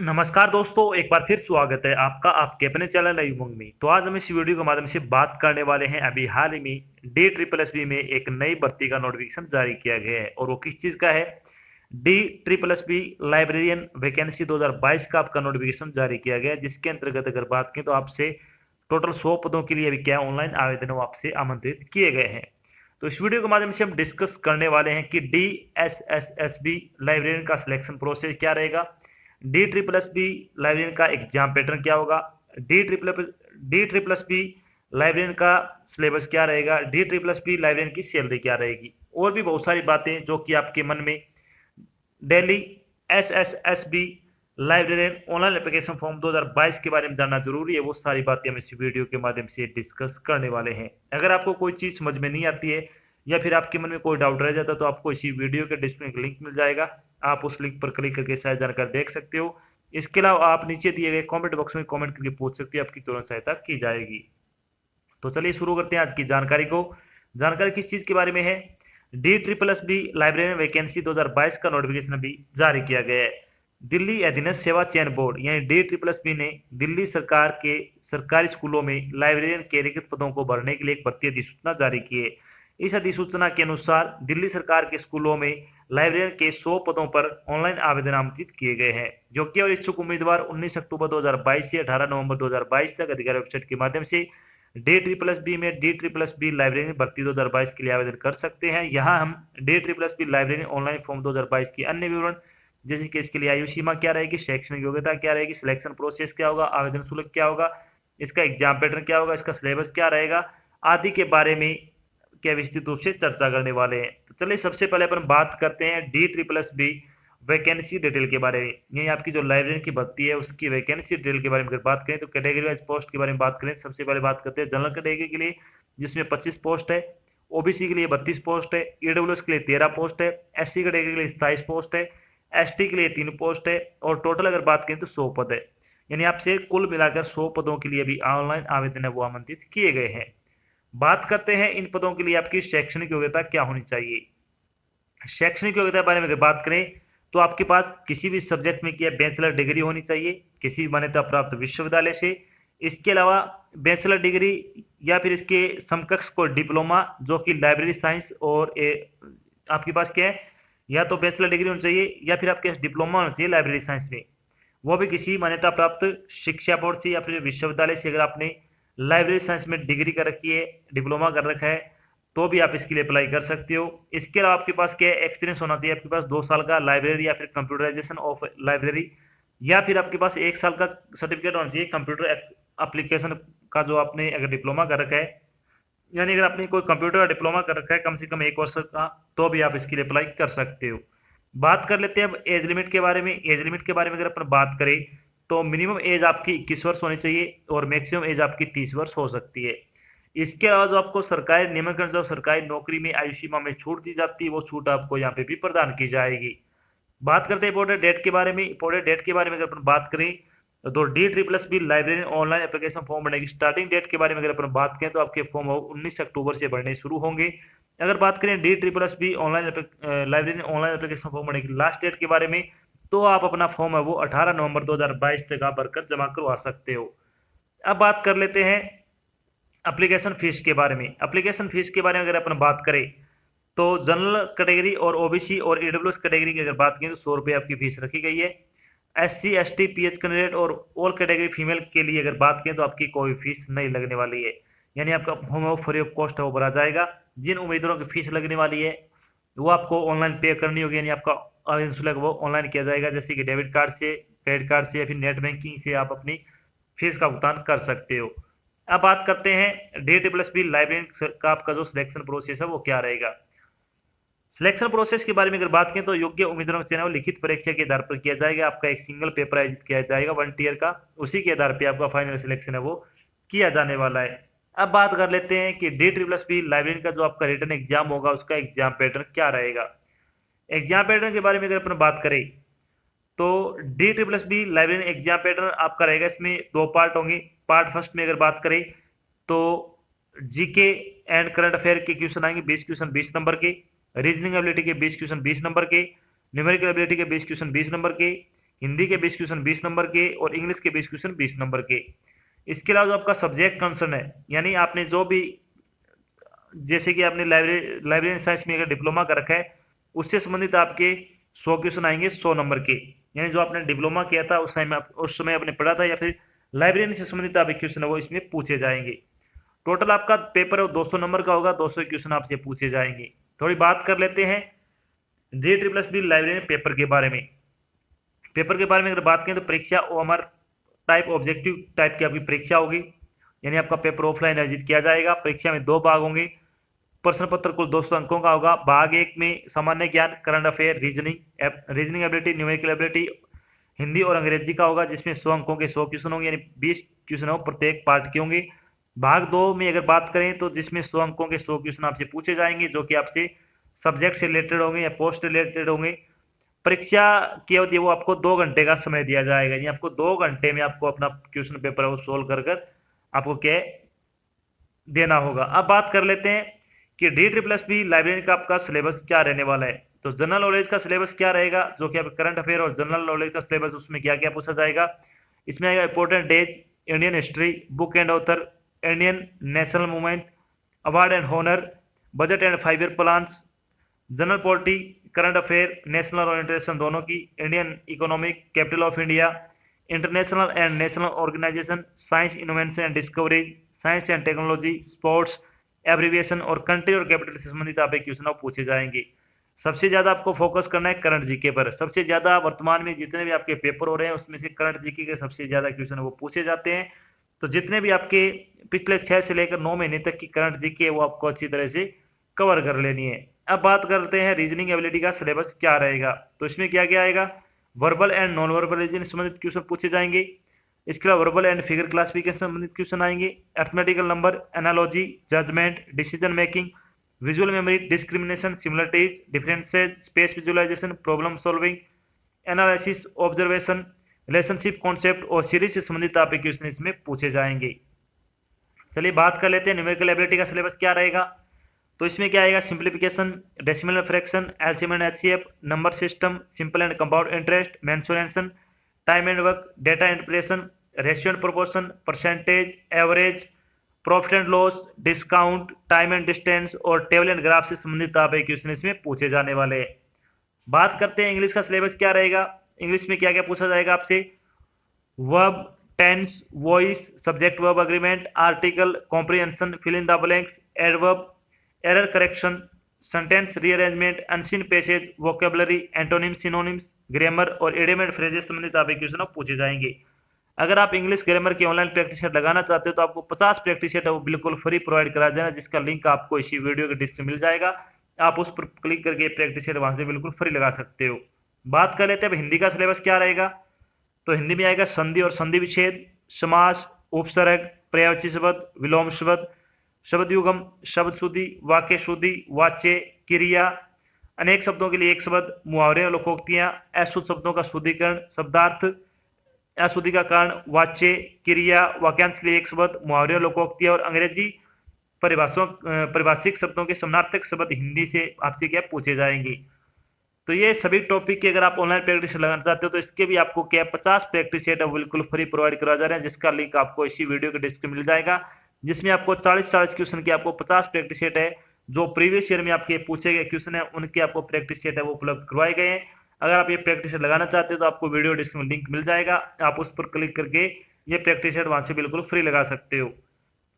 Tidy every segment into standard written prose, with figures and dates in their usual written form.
नमस्कार दोस्तों, एक बार फिर स्वागत है आपका आपके अपने चैनल उमंग में। तो आज हम इस वीडियो के माध्यम से बात करने वाले हैं अभी हाल ही में डी ट्रिपल एस बी में एक नई भर्ती का नोटिफिकेशन जारी किया गया है और वो किस चीज का है। D triple S B librarian vacancy 2022 का आपका नोटिफिकेशन जारी किया गया है, जिसके अंतर्गत अगर बात करें तो आपसे टोटल 100 पदों के लिए अभी क्या ऑनलाइन आवेदन वो आपसे आमंत्रित किए गए हैं। तो इस वीडियो के माध्यम से हम डिस्कस करने वाले हैं कि D S S S B librarian का सिलेक्शन प्रोसेस क्या रहेगा, D triple S B librarian का एग्जाम पैटर्न क्या होगा, D triple S B librarian का सिलेबस क्या रहेगा, D triple S B librarian की सैलरी क्या रहेगी, और भी बहुत सारी बातें जो कि आपके मन में Delhi S S S B librarian online application form 2022 के बारे में जानना जरूरी है, वो सारी बातें हम इस वीडियो के माध्यम से डिस्कस करने वाले हैं। अगर आपको कोई चीज समझ में नहीं आती है या फिर आपके मन में कोई डाउट रह जाता है तो आपको इसी वीडियो के डिस्क्रिप्शन लिंक मिल जाएगा, आप उस लिंक पर क्लिक करके सारी जानकारी देख सकते हो। इसके अलावा आप नीचे दिए गए कमेंट बॉक्स में कमेंट करके पूछ सकते हैं, आपकी तुरंत सहायता की जाएगी। तो चलिए शुरू करते हैं आज की जानकारी को। जानकारी किस चीज के बारे में है, D triple S B librarian vacancy 2022 का नोटिफिकेशन अभी जारी किया गया है। दिल्ली अधीनस्थ सेवा चयन बोर्ड यानी डी ट्रिपल एस बी ने दिल्ली सरकार के सरकारी स्कूलों में लाइब्रेरियन के रिक्त पदों को भरने के लिए एक भर्ती अधिसूचना जारी की है। इस अधिसूचना के अनुसार दिल्ली सरकार के स्कूलों में लाइब्रेरियन के 100 पदों पर ऑनलाइन आवेदन आमंत्रित किए गए हैं, जो कि इच्छुक उम्मीदवार 19 अक्टूबर 2022 से 18 नवंबर 2022 तक अधिकारी वेबसाइट के माध्यम से डी ट्रिपल एस बी में D triple S B library भर्ती 2022 के लिए आवेदन कर सकते हैं। यहाँ हम D triple S B library online form 2022 की अन्य विवरण, जैसे कि इसके लिए आयु सीमा क्या रहेगी, शैक्षणिक योग्यता क्या रहेगी, सिलेक्शन प्रोसेस क्या होगा, आवेदन शुल्क क्या होगा, इसका एग्जाम पैटर्न क्या होगा, इसका सिलेबस क्या रहेगा, आदि के बारे में क्या विस्तृत रूप से चर्चा करने वाले हैं। तो चलिए सबसे पहले अपन बात करते हैं D triple S B vacancy detail के बारे में। यही आपकी जो लाइब्रेरी की भर्ती है उसकी वैकेंसी डिटेल के बारे में अगर बात करें तो कैटेगरी वाइज पोस्ट के बारे में बात करें, सबसे पहले बात करते हैं जनरल कैटेगरी के लिए जिसमें 25 पोस्ट है, ओबीसी के लिए 32 पोस्ट है, ईडब्ल्यूएस के लिए 13 पोस्ट है, एससी कैटेगरी के लिए 27 पोस्ट है, एसटी के लिए 3 पोस्ट है और टोटल अगर बात करें तो 100 पद है। यानी आपसे कुल मिलाकर 100 पदों के लिए भी ऑनलाइन आवेदन है वो आमंत्रित किए गए हैं। बात करते हैं इन पदों के लिए आपकी शैक्षणिक योग्यता क्या होनी चाहिए। शैक्षणिक योग्यता के बारे में अगर बात करें तो आपके पास किसी भी सब्जेक्ट में किया बैचलर डिग्री होनी चाहिए किसी भी मान्यता प्राप्त विश्वविद्यालय से। इसके अलावा बैचलर डिग्री या फिर इसके समकक्ष को डिप्लोमा जो कि लाइब्रेरी साइंस और आपके पास क्या है, या तो बैचलर डिग्री होनी चाहिए या फिर आपके पास डिप्लोमा होना चाहिए लाइब्रेरी साइंस में, वो भी किसी मान्यता प्राप्त शिक्षा बोर्ड से या फिर विश्वविद्यालय से। अगर आपने लाइब्रेरी साइंस में डिग्री कर रखी है, डिप्लोमा कर रखा है, तो भी आप इसके लिए अप्लाई कर सकते हो। इसके अलावा आपके पास क्या एक्सपीरियंस होना चाहिए, आपके पास 2 साल का लाइब्रेरी या फिर कंप्यूटराइजेशन ऑफ लाइब्रेरी, या फिर आपके पास 1 साल का सर्टिफिकेट होना चाहिए कंप्यूटर एप्लीकेशन का जो आपने अगर डिप्लोमा कर रखा है, यानी अगर आपने कोई कंप्यूटर का डिप्लोमा कर रखा है कम से कम 1 वर्ष का, तो भी आप इसके लिए अप्लाई कर सकते हो। बात कर लेते हैं अब एज लिमिट के बारे में। एज लिमिट के बारे में अगर अपन बात करें तो मिनिमम एज आपकी 21 वर्ष होनी चाहिए और मैक्सिमम एज आपकी 30 वर्ष हो सकती है। इसके अलावा जो आपको सरकारी नियमन जो सरकारी नौकरी में आयु सीमा में छूट दी जाती है वो छूट आपको यहाँ पे भी प्रदान की जाएगी। बात करते हैं इंपोर्टेंट डेट के बारे में। इंपोर्टेंट डेट के बारे में अगर अपन बात करें तो D triple S B library online application form भरने की स्टार्टिंग डेट के बारे में अगर अपन बात करें तो आपके फॉर्म 19 अक्टूबर से भरने शुरू होंगे। अगर बात करें D triple S B online library online application form भरने की लास्ट डेट के बारे में, तो आप अपना फॉर्म है वो 18 नवंबर 2022 तक आप भरकर जमा करवा सकते हो। अब बात कर लेते हैं एप्लीकेशन फीस के बारे में। एप्लीकेशन फीस के बारे में अगर अपन बात करें तो जनरल कैटेगरी और ओबीसी और ईडब्ल्यूएस कैटेगरी की अगर बात करें तो 100 रुपये आपकी फीस रखी गई है। एससी एसटी पीएच कैंडिडेट और ऑल कैटेगरी फीमेल के लिए अगर बात करें तो आपकी कोई फीस नहीं लगने वाली है, यानी आपका फॉर्म फ्री ऑफ कॉस्ट है वो भरा जाएगा। जिन उम्मीदवारों की फीस लगने वाली है वो आपको ऑनलाइन पे करनी होगी, यानी आपका आवेदन शुल्क वो ऑनलाइन किया जाएगा, जैसे कि डेबिट कार्ड से, क्रेडिट कार्ड से या फिर नेट बैंकिंग से आप अपनी फीस का भुगतान कर सकते हो। अब बात करते हैं D triple S B library का आपका जो सिलेक्शन प्रोसेस है वो क्या रहेगा। सिलेक्शन प्रोसेस के बारे में अगर बात करें तो योग्य उम्मीदवारों का चयन लिखित परीक्षा के आधार पर किया जाएगा। आपका एक सिंगल पेपर आयोजित किया जाएगा 1 ईयर का, उसी के आधार पर आपका फाइनल सिलेक्शन है वो किया जाने वाला है। अब बात कर लेते हैं कि D triple S B library का जो आपका रिटर्न एग्जाम होगा उसका एग्जाम पैटर्न क्या रहेगा। एग्जाम पैटर्न के बारे में अगर अपन बात करें तो D triple S B library exam pattern आपका रहेगा, इसमें 2 पार्ट होंगे। पार्ट फर्स्ट में अगर बात करें तो जीके एंड करंट अफेयर के क्वेश्चन आएंगे 20 क्वेश्चन 20 नंबर के, रीजनिंग एबिलिटी के 20 क्वेश्चन 20 नंबर के, न्यूमेरिकल एबिलिटी के 20 क्वेश्चन 20 नंबर के, हिंदी के 20 क्वेश्चन 20 नंबर के और इंग्लिश के 20 क्वेश्चन 20 नंबर के। इसके अलावा जो आपका सब्जेक्ट कंसर्न है, यानी आपने जो भी, जैसे कि आपने लाइब्रेरी साइंस में अगर डिप्लोमा कर रखा है, उससे संबंधित आपके 100 क्वेश्चन आएंगे 100 नंबर के। यानी जो आपने डिप्लोमा किया था उस समय आपने पढ़ा था, या फिर लाइब्रेरी से संबंधित आपके क्वेश्चन है वो इसमें पूछे जाएंगे। टोटल आपका पेपर है 200 नंबर का होगा, 200 क्वेश्चन आपसे पूछे जाएंगे। थोड़ी बात कर लेते हैं DSSS लाइब्रेरी पेपर के बारे में। पेपर के बारे में अगर बात करें तो परीक्षा ओएमआर टाइप ऑब्जेक्टिव टाइप की आपकी परीक्षा होगी, यानी आपका पेपर ऑफलाइन आयोजित किया जाएगा। परीक्षा में 2 भाग होंगे। प्रश्न पत्र कुल 200 अंकों का होगा। भाग 1 में सामान्य ज्ञान, current affair, reasoning ability, numerical ability, Hindi और अंग्रेजी का होगा, जिसमें 100 अंकों के 100 क्वेश्चन होंगे, यानी 20 क्वेश्चन हो प्रत्येक पार्ट के होंगे। भाग 2 में अगर बात करें तो जिसमें 100 अंकों के 100 क्वेश्चन आपसे पूछे जाएंगे, जो कि आपसे सब्जेक्ट से रिलेटेड होंगे या पोस्ट रिलेटेड होंगे। परीक्षा की अवधि वो आपको 2 घंटे का समय दिया जाएगा, यानी आपको 2 घंटे में आपको अपना क्वेश्चन पेपर वो सोल्व कर आपको क्या देना होगा। अब बात कर लेते हैं कि DSSS लाइब्रेरी का आपका सिलेबस क्या रहने वाला है। तो जनरल नॉलेज का सिलेबस क्या रहेगा, जो कि आपका करंट अफेयर और जनरल नॉलेज का सिलेबस, उसमें क्या क्या पूछा जाएगा। इसमें आएगा important days, Indian history, book and author, Indian national movement, award and honour, budget and 5 year plans, general polity, current affair, national और इंटरनेशनल दोनों की, Indian economic, capital of India, international and national organisation, science innovation and discovery, science and technology, sports, abbreviation और country और capital से संबंधित आप question पूछे जाएंगे। सबसे ज्यादा आपको फोकस करना है करंट जीके पर। सबसे ज्यादा वर्तमान में जितने भी आपके पेपर हो रहे हैं उसमें से करंट जीके के सबसे ज्यादा क्वेश्चन वो पूछे जाते हैं। तो जितने भी आपके पिछले 6 से लेकर 9 महीने तक की करंट जीके वो आपको अच्छी तरह से कवर कर लेनी है। अब बात करते हैं रीजनिंग एबिलिटी का सिलेबस क्या रहेगा। तो इसमें क्या क्या आएगा, verbal and non verbal reasoning संबंधित क्वेश्चन पूछे जाएंगे। इसके अलावा वर्बल एंड फिगर क्लासिफिकेशन संबंधित क्वेश्चन आएंगे। Arithmetical number, analogy, judgement, decision making, visual memory, discrimination, similarities, differences, space visualisation, problem solving, analysis, observation, relationship concept और सीरीज से संबंधित आप क्वेश्चन इसमें पूछे जाएंगे। चलिए बात कर लेते हैं न्यूमेरिकल एबिलिटी का सिलेबस क्या रहेगा। तो इसमें क्या आएगा, simplification, decimal fraction, LCM and HCF, number system, simple and compound interest, mensuration, time and work, data interpretation, ratio and proportion, percentage, average, profit and loss, discount, time and distance और table and graph से संबंधित आप question इसमें पूछे जाने वाले हैं। बात करते हैं इंग्लिश का सिलेबस क्या रहेगा। इंग्लिश में क्या क्या पूछा जाएगा आपसे, verb, tense, voice, subject verb agreement, article, comprehension, fill in the blanks, adverb, error correction, sentence rearrangement, unseen passage, vocabulary, antonyms, synonyms, grammar और इडियम एंड फ्रेजेस संबंधित आप क्वेश्चन पूछे जाएंगे। अगर आप इंग्लिश ग्रामर की ऑनलाइन प्रैक्टिस सेट लगाना चाहते हो तो आपको 50 प्रैक्टिस सेट है वो बिल्कुल फ्री प्रोवाइड करा जाएगा, जिसका लिंक आपको इसी वीडियो के डिस्क्रिप्शन में मिल जाएगा। आप उस पर क्लिक करके प्रैक्टिस सेट वहां से बिल्कुल फ्री लगा सकते हो। बात कर लेते हैं अब हिंदी का सिलेबस क्या रहेगा। तो हिंदी में आएगा संधि और संधि विच्छेद, समास, उपसर्ग, पर्यायवाची शब्द, विलोम शब्द, शब्द युगम, शब्द शुद्धि, वाक्य शुद्धि, वाच्य, क्रिया, अनेक शब्दों के लिए एक शब्द, मुहावरे और लोकोक्तियां, अशुद्ध शब्दों का शुद्धिकरण, शब्दार्थ, अशुद्धि का कारण, वाच्य, क्रिया, वाक्यांश के लिए एक शब्द, मुहावरे और लोकोक्तियां और अंग्रेजी परिभाषिक शब्दों के समानार्थक शब्द हिंदी से आपसे क्या पूछे जाएंगे। तो ये सभी टॉपिक की अगर आप ऑनलाइन प्रैक्टिस लगाना चाहते हो तो इसके भी आपको क्या 50 प्रैक्टिस सेट है बिल्कुल फ्री प्रोवाइड करा जा रहे हैं, जिसका लिंक आपको इसी वीडियो के डिस्क्रिप्शन मिल जाएगा, जिसमें आपको 40 क्वेश्चन के आपको 50 प्रैक्टिस सेट है। जो प्रीवियस ईयर में आपके पूछे गए क्वेश्चन है उनके आपको प्रैक्टिस सेट है वो उपलब्ध करवाए गए हैं। अगर आप ये प्रैक्टिस सेट लगाना चाहते हो तो आपको वीडियो डिस्क्रिप्शन लिंक मिल जाएगा, आप उस पर क्लिक करके ये प्रैक्टिस सेट वहां से बिल्कुल फ्री लगा सकते हो।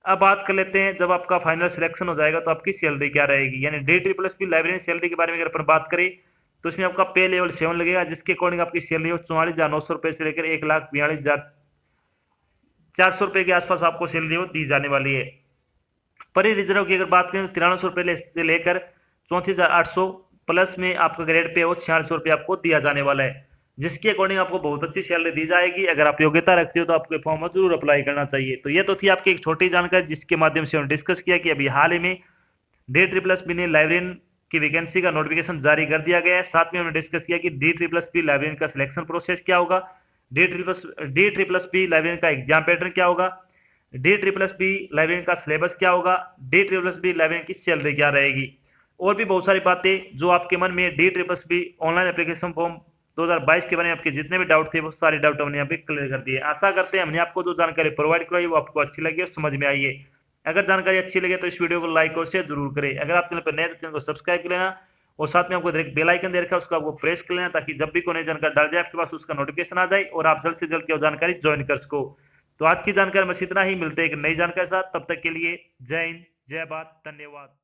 अब बात कर लेते हैं जब आपका फाइनल सिलेक्शन हो जाएगा तो आपकी सैलरी क्या रहेगी, यानी DSSS लाइब्रेरी सैलरी के बारे में अगर अपन बात करें तो इसमें आपका पे लेवल 7 लगेगा, जिसके अकॉर्डिंग आपकी सैलरी 44,900 रुपए से लेकर 1,42,400 रुपए के आसपास आपको सैलरी दी जाने वाली है। परी रिजर्व की अगर बात करें तो 9300 रुपए से लेकर 34,800 प्लस में आपका ग्रेड पे 4600 रुपए आपको दिया जाने वाला है, जिसके अकॉर्डिंग आपको बहुत अच्छी सैलरी दी जाएगी। अगर आप योग्यता रखते हो तो आपको फॉर्म जरूर अप्लाई करना चाहिए। तो ये तो थी आपकी एक छोटी जानकारी जिसके माध्यम से हमने डिस्कस किया कि अभी हाल ही में DSSS ने लाइब्रेरियन की वैकेंसी का नोटिफिकेशन जारी कर दिया गया है। साथ में हमने डिस्कस किया कि DSSS लाइब्रेरियन का सिलेक्शन प्रोसेस क्या होगा, DSSS लाइब्रेरियन का एग्जाम पैटर्न क्या होगा, DSSS लाइब्रेरियन का सिलेबस क्या होगा, DSSS लाइब्रेरियन की सैलरी क्या रहेगी, और भी बहुत सारी बातें जो आपके मन में DSSS ऑनलाइन एप्लीकेशन फॉर्म 2022 के बारे में आपके जितने भी डाउट थे वो सारे डाउट हमने यहाँ पे क्लियर कर दिए। आशा करते हैं हमने आपको जो जानकारी प्रोवाइड कराई वो आपको अच्छी लगी और समझ में आई है। अगर जानकारी अच्छी लगे तो इस वीडियो को लाइक और शेयर जरूर करें। अगर आप चैनल पर नए तो चैनल को सब्सक्राइब कर लेना और साथ में आपको एक बेल आइकन दे रखा है उसको आपको प्रेस कर लेना ताकि जब भी कोई नई जानकारी डाल जाए आपके पास उसका नोटिफिकेशन आ जाए और आप जल्द से जल्द की जानकारी ज्वाइन कर सको। तो आज की जानकारी में इतना ही, मिलते हैं एक नई जानकारी के साथ। तब तक के लिए जय हिंद, जय भारत, धन्यवाद।